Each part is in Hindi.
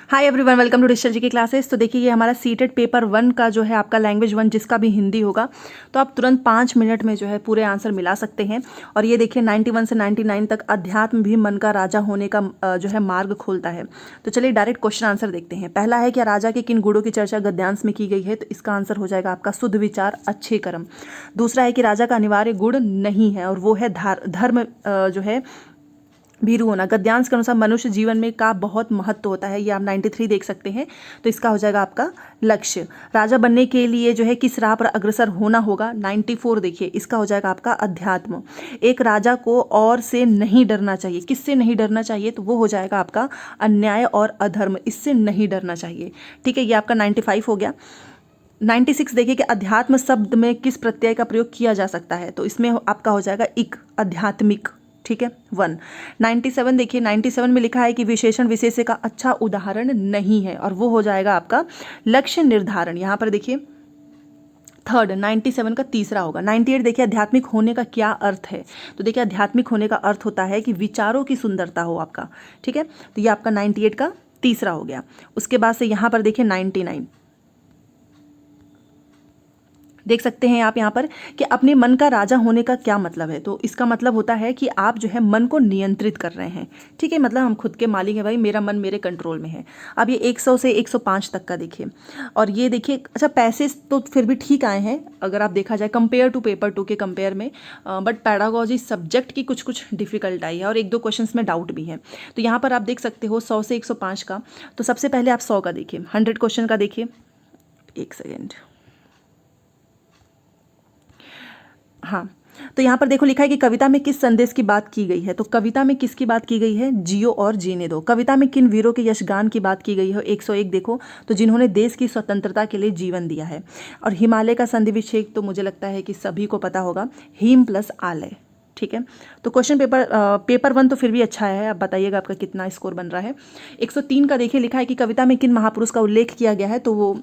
Hi everyone, welcome to digital G की क्लासेस। तो देखिए, ये हमारा सीटेड पेपर 1 का जो है आपका लैंग्वेज 1 जिसका भी हिंदी होगा, तो आप तुरंत 5 मिनट में जो है पूरे आंसर मिला सकते हैं। और ये देखिए 91 से 99 तक अध्यात्म भी मन का राजा होने का जो है मार्ग खोलता है। तो चलिए डायरेक्ट क्वेश्चन आंसर देखते हैं। पहला है, क्या राजा के किन गुणों की चर्चा गद्यांश में की गई है? तो इसका आंसर हो जाएगा आपका शुद्ध विचार, अच्छे कर्म। दूसरा है कि राजा का अनिवार्य गुण नहीं है और वो है धर्म जो है भीरू होना। गद्यांश के अनुसार मनुष्य जीवन में का बहुत महत्व होता है, ये आप 93 देख सकते हैं। तो इसका हो जाएगा आपका लक्ष्य। राजा बनने के लिए जो है किस राह पर अग्रसर होना होगा? 94 देखिए, इसका हो जाएगा आपका अध्यात्म। एक राजा को और से नहीं डरना चाहिए। किससे नहीं डरना चाहिए? तो वो हो जाएगा आपका अन्याय और अधर्म, इससे नहीं डरना चाहिए। ठीक है, ये आपका 95 हो गया। 96 देखिए कि अध्यात्म शब्द में किस प्रत्यय का प्रयोग किया जा सकता है? तो इसमें आपका हो जाएगा इक, आध्यात्मिक। ठीक है, 1। 97 देखिए, 97 में लिखा है कि विशेषण विशेष्य का अच्छा उदाहरण नहीं है और वो हो जाएगा आपका लक्ष्य निर्धारण। यहाँ पर देखिए थर्ड, 97 का तीसरा होगा। 98 देखिए, आध्यात्मिक होने का क्या अर्थ है? तो देखिए, आध्यात्मिक होने का अर्थ होता है कि विचारों की सुंदरता हो आपका। ठीक है, तो ये आपका 98 का तीसरा हो गया। उसके बाद से यहाँ पर देखिए 99 देख सकते हैं आप यहाँ पर कि अपने मन का राजा होने का क्या मतलब है? तो इसका मतलब होता है कि आप जो है मन को नियंत्रित कर रहे हैं। ठीक है, मतलब हम खुद के मालिक हैं भाई, मेरा मन मेरे कंट्रोल में है। अब ये 100 से 105 तक का देखिए, और ये देखिए, अच्छा पैसे तो फिर भी ठीक आए हैं अगर आप देखा जाए कंपेयर टू पेपर 2 के कंपेयर में, बट पैडागोजी सब्जेक्ट की कुछ कुछ डिफिकल्ट आई है और 1-2 क्वेश्चन में डाउट भी है। तो यहाँ पर आप देख सकते हो 100 से 105 का। तो सबसे पहले आप 100 का देखिए, 100 क्वेश्चन का देखिए। एक सेकेंड, हाँ, तो यहाँ पर देखो लिखा है कि कविता में किस संदेश की बात की गई है? तो कविता में किसकी बात की गई है? जियो और जीने दो। कविता में किन वीरों के यशगान की बात की गई है? 101 देखो, तो जिन्होंने देश की स्वतंत्रता के लिए जीवन दिया है। और हिमालय का संधि विच्छेद तो मुझे लगता है कि सभी को पता होगा, हिम प्लस आलय। ठीक है, तो क्वेश्चन पेपर 1 तो फिर भी अच्छा है। आप बताइएगा आपका कितना स्कोर बन रहा है। 103 का देखिए, लिखा है कि कविता में किन महापुरुष का उल्लेख किया गया है? तो वो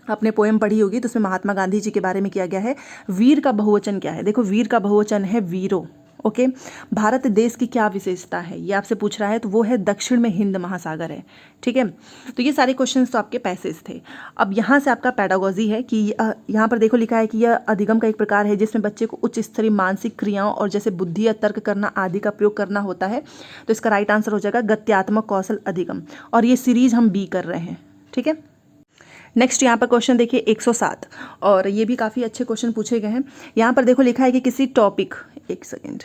आपने पोएम पढ़ी होगी, तो उसमें महात्मा गांधी जी के बारे में किया गया है। वीर का बहुवचन क्या है? देखो, वीर का बहुवचन है वीरो। ओके, भारत देश की क्या विशेषता है ये आपसे पूछ रहा है, तो वो है दक्षिण में हिंद महासागर है। ठीक है, तो ये सारे क्वेश्चंस तो आपके पैसेज थे। अब यहाँ से आपका पैडागोजी है कि यहाँ पर देखो लिखा है कि यह अधिगम का एक प्रकार है जिसमें बच्चे को उच्च स्तरीय मानसिक क्रियाओं और जैसे बुद्धि या तर्क करना आदि का प्रयोग करना होता है। तो इसका राइट आंसर हो जाएगा गत्यात्मक कौशल अधिगम, और ये सीरीज हम बी कर रहे हैं। ठीक है, नेक्स्ट यहाँ पर क्वेश्चन देखिए 107, और ये भी काफ़ी अच्छे क्वेश्चन पूछे गए हैं। यहाँ पर देखो लिखा है कि किसी टॉपिक, एक सेकेंड,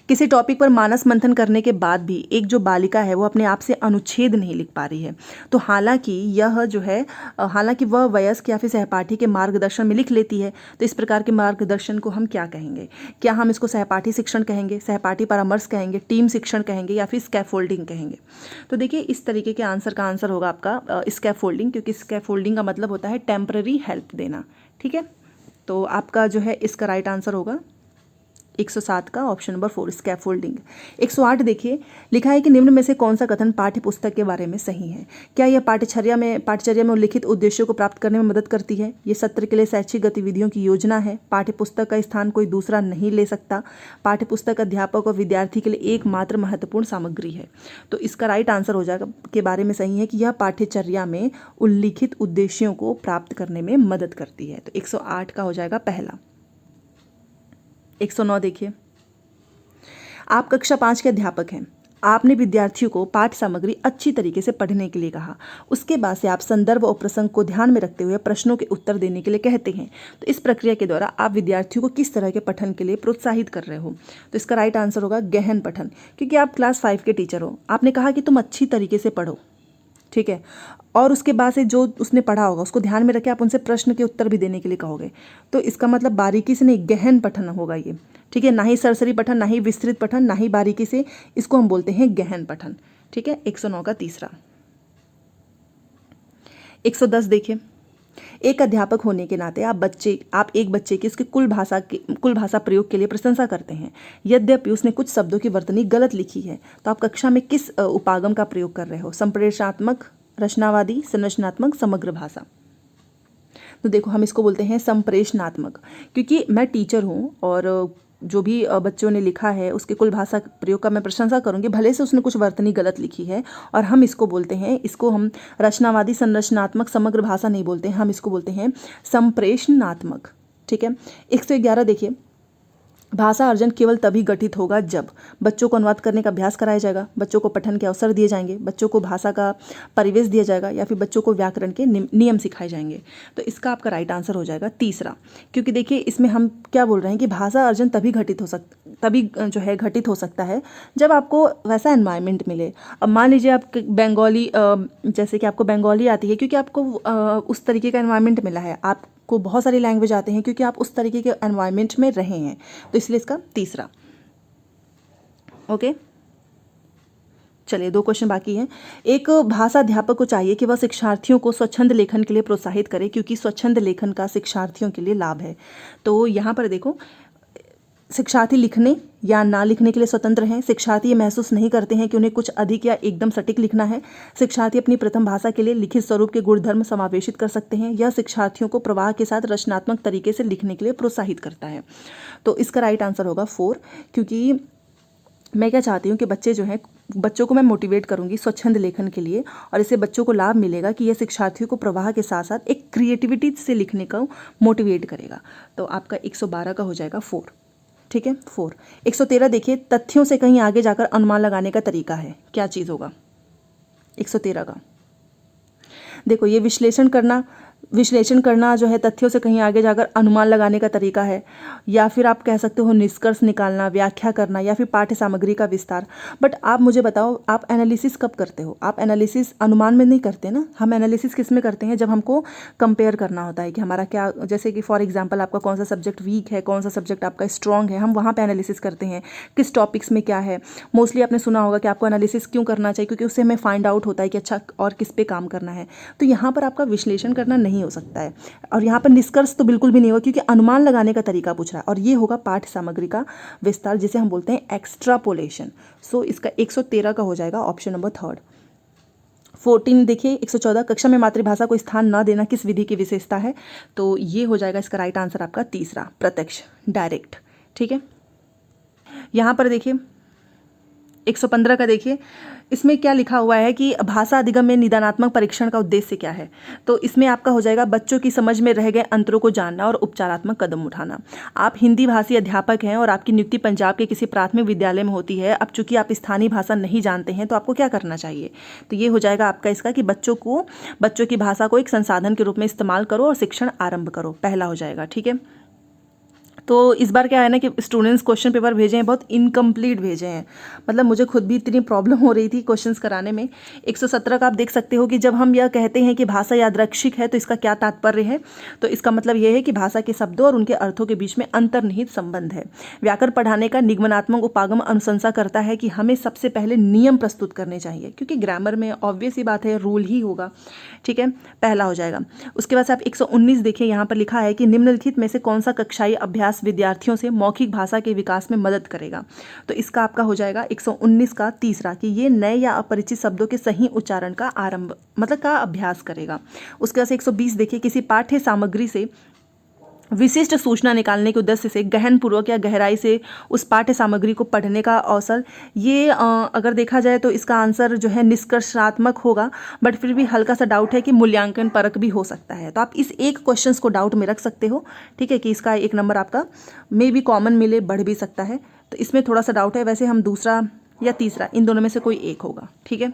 किसी टॉपिक पर मानस मंथन करने के बाद भी एक जो बालिका है वो अपने आप से अनुच्छेद नहीं लिख पा रही है। तो हालांकि यह जो है हालांकि वह वयस्क या फिर सहपाठी के मार्गदर्शन में लिख लेती है, तो इस प्रकार के मार्गदर्शन को हम क्या कहेंगे? क्या हम इसको सहपाठी शिक्षण कहेंगे, सहपाठी परामर्श कहेंगे, टीम शिक्षण कहेंगे, या फिर स्कैफोल्डिंग कहेंगे? तो देखिए, इस तरीके के आंसर का आंसर होगा आपका स्कैफोल्डिंग, क्योंकि स्कैफोल्डिंग का मतलब होता है टेम्पररी हेल्प देना। ठीक है, तो आपका जो है इसका राइट आंसर होगा 107 का ऑप्शन नंबर 4, स्कैफोल्डिंग। 108 देखिए, लिखा है कि निम्न में से कौन सा कथन पाठ्य पुस्तक के बारे में सही है? क्या यह पाठ्यचर्या में उल्लिखित उद्देश्यों को प्राप्त करने में मदद करती है? ये सत्र के लिए शैक्षिक गतिविधियों की योजना है। पाठ्य पुस्तक का स्थान कोई दूसरा नहीं ले सकता। पाठ्य पुस्तक अध्यापक और विद्यार्थी के लिए एकमात्र महत्वपूर्ण सामग्री है। तो इसका राइट आंसर हो जाएगा के बारे में सही है कि यह पाठ्यचर्या में उल्लिखित उद्देश्यों को प्राप्त करने में मदद करती है। तो 108 का हो जाएगा पहला। 109 देखिए, आप कक्षा 5 के अध्यापक हैं। आपने विद्यार्थियों को पाठ्य सामग्री अच्छी तरीके से पढ़ने के लिए कहा। उसके बाद से आप संदर्भ और प्रसंग को ध्यान में रखते हुए प्रश्नों के उत्तर देने के लिए कहते हैं। तो इस प्रक्रिया के द्वारा आप विद्यार्थियों को किस तरह के पठन के लिए प्रोत्साहित कर रहे हो? तो इसका राइट आंसर होगा गहन पठन, क्योंकि आप क्लास 5 के टीचर हो। आपने कहा कि तुम अच्छी तरीके से पढ़ो। ठीक है, और उसके बाद से जो उसने पढ़ा होगा उसको ध्यान में रखे आप उनसे प्रश्न के उत्तर भी देने के लिए कहोगे। तो इसका मतलब बारीकी से नहीं, गहन पठन होगा ये। ठीक है, ना ही सरसरी पठन, ना ही विस्तृत पठन, ना ही बारीकी से, इसको हम बोलते हैं गहन पठन। ठीक है, 109 का तीसरा। 110 देखिए, एक अध्यापक होने के नाते आप एक बच्चे की उसकी कुल भाषा प्रयोग के लिए प्रशंसा करते हैं। यद्यपि उसने कुछ शब्दों की वर्तनी गलत लिखी है, तो आप कक्षा में किस उपागम का प्रयोग कर रहे हो? संप्रेषणात्मक, रचनावादी, संरचनात्मक, समग्र भाषा। तो देखो, हम इसको बोलते हैं संप्रेषणात्मक, क्योंकि मैं टीचर हूँ और जो भी बच्चों ने लिखा है उसके कुल भाषा प्रयोग का मैं प्रशंसा करूंगी, भले से उसने कुछ वर्तनी गलत लिखी है। और हम इसको बोलते हैं, इसको हम रचनावादी संरचनात्मक समग्र भाषा नहीं बोलते हैं, हम इसको बोलते हैं संप्रेषणात्मक। ठीक है। 111 देखिए, भाषा अर्जन केवल तभी गठित होगा जब बच्चों को अनुवाद करने का अभ्यास कराया जाएगा, बच्चों को पठन के अवसर दिए जाएंगे, बच्चों को भाषा का परिवेश दिया जाएगा, या फिर बच्चों को व्याकरण के नियम सिखाए जाएंगे। तो इसका आपका राइट आंसर हो जाएगा तीसरा, क्योंकि देखिए इसमें हम क्या बोल रहे हैं कि भाषा अर्जन तभी घटित हो सकता है जब आपको वैसा एनवायरनमेंट मिले। अब मान लीजिए आप बंगाली, जैसे कि आपको बंगाली आती है क्योंकि आपको उस तरीके का एनवायरनमेंट मिला है, आपको बहुत सारी लैंग्वेज आते हैं क्योंकि आप उस तरीके के एनवायरनमेंट में रहे हैं, तो इसलिए इसका तीसरा। ओके, चलिए 2 क्वेश्चन बाकी हैं। एक भाषा अध्यापक को चाहिए कि वह शिक्षार्थियों को स्वच्छंद लेखन के लिए प्रोत्साहित करे, क्योंकि स्वच्छंद लेखन का शिक्षार्थियों के लिए लाभ है। तो यहाँ पर देखो, शिक्षार्थी लिखने या ना लिखने के लिए स्वतंत्र हैं। शिक्षार्थी ये महसूस नहीं करते हैं कि उन्हें कुछ अधिक या एकदम सटीक लिखना है। शिक्षार्थी अपनी प्रथम भाषा के लिए लिखित स्वरूप के गुणधर्म समावेशित कर सकते हैं। यह शिक्षार्थियों को प्रवाह के साथ रचनात्मक तरीके से लिखने के लिए प्रोत्साहित करता है। तो इसका राइट आंसर होगा 4, क्योंकि मैं क्या चाहती हूँ कि बच्चे जो हैं, बच्चों को मैं मोटिवेट करूँगी स्वच्छंद लेखन के लिए, और इससे बच्चों को लाभ मिलेगा कि यह शिक्षार्थियों को प्रवाह के साथ साथ एक क्रिएटिविटी से लिखने का मोटिवेट करेगा। तो आपका 112 का हो जाएगा 4। ठीक है, 4। 113 देखिए, तथ्यों से कहीं आगे जाकर अनुमान लगाने का तरीका है, क्या चीज़ होगा 113 का? देखो, ये विश्लेषण करना जो है तथ्यों से कहीं आगे जाकर अनुमान लगाने का तरीका है, या फिर आप कह सकते हो निष्कर्ष निकालना, व्याख्या करना, या फिर पाठ्य सामग्री का विस्तार। बट आप मुझे बताओ, आप एनालिसिस कब करते हो? आप एनालिसिस अनुमान में नहीं करते ना। हम एनालिसिस किस में करते हैं? जब हमको कंपेयर करना होता है कि हमारा क्या, जैसे कि फॉर एग्जाम्पल आपका कौन सा सब्जेक्ट वीक है, कौन सा सब्जेक्ट आपका स्ट्रॉन्ग है, हम वहाँ पर एनालिसिस करते हैं किस टॉपिक्स में क्या है। मोस्टली आपने सुना होगा कि आपको एनालिसिस क्यों करना चाहिए, क्योंकि उससे हमें फाइंड आउट होता है कि अच्छा और किस पे काम करना है। तो यहाँ पर आपका विश्लेषण करना नहीं हो सकता है, और यहाँ पर निष्कर्ष तो बिल्कुल भी नहीं होगा, क्योंकि अनुमान लगाने का तरीका पूछ रहा है, और ये होगा पाठ्य सामग्री का विस्तार, जिसे हम बोलते हैं एक्स्ट्रापोलेशन। सो इसका 113 का हो जाएगा ऑप्शन नंबर 3। 14 देखिए, 114, कक्षा में मातृभाषा को स्थान न देना किस विधि की विशेषता है? तो ये हो जाएगा इसका राइट आंसर आपका तीसरा, प्रत्यक्ष, डायरेक्ट। ठीक है, यहाँ पर देखिए 115 का देखिए, इसमें क्या लिखा हुआ है कि भाषा अधिगम में निदानात्मक परीक्षण का उद्देश्य क्या है? तो इसमें आपका हो जाएगा बच्चों की समझ में रह गए अंतरों को जानना और उपचारात्मक कदम उठाना। आप हिंदी भाषी अध्यापक हैं और आपकी नियुक्ति पंजाब के किसी प्राथमिक विद्यालय में होती है। अब चूंकि आप स्थानीय भाषा नहीं जानते हैं, तो आपको क्या करना चाहिए? तो ये हो जाएगा आपका इसका कि बच्चों की भाषा को एक संसाधन के रूप में इस्तेमाल करो और शिक्षण आरंभ करो, पहला हो जाएगा। ठीक है, तो इस बार क्या है ना कि स्टूडेंट्स क्वेश्चन पेपर भेजे हैं, बहुत इनकम्प्लीट भेजे हैं। मतलब मुझे खुद भी इतनी प्रॉब्लम हो रही थी क्वेश्चंस कराने में। 117 का आप देख सकते हो कि जब हम यह कहते हैं कि भाषा यादृच्छिक है, तो इसका क्या तात्पर्य है? तो इसका मतलब यह है कि भाषा के शब्दों और उनके अर्थों के बीच में अंतर्निहित संबंध है। व्याकरण पढ़ाने का निगमनात्मक उपागम अनुशंसा करता है कि हमें सबसे पहले नियम प्रस्तुत करने चाहिए, क्योंकि ग्रामर में ऑब्वियस ही बात है रूल ही होगा। ठीक है, पहला हो जाएगा। उसके बाद से आप 119 देखिए, यहाँ पर लिखा है कि निम्नलिखित में से कौन सा कक्षाई अभ्यास विद्यार्थियों से मौखिक भाषा के विकास में मदद करेगा? तो इसका आपका हो जाएगा 119 का तीसरा, कि ये नए या अपरिचित शब्दों के सही उच्चारण का आरंभ मतलब का अभ्यास करेगा। उसके बाद से 120 देखिए, किसी पाठ्य सामग्री से विशिष्ट सूचना निकालने के उद्देश्य से गहनपूर्वक या गहराई से उस पाठ्य सामग्री को पढ़ने का अवसर। ये अगर देखा जाए तो इसका आंसर जो है निष्कर्षात्मक होगा, बट फिर भी हल्का सा डाउट है कि मूल्यांकन परक भी हो सकता है। तो आप इस एक क्वेश्चंस को डाउट में रख सकते हो। ठीक है, कि इसका 1 नंबर आपका मे भी कॉमन मिले, बढ़ भी सकता है, तो इसमें थोड़ा सा डाउट है। वैसे हम दूसरा या तीसरा इन दोनों में से कोई एक होगा। ठीक है।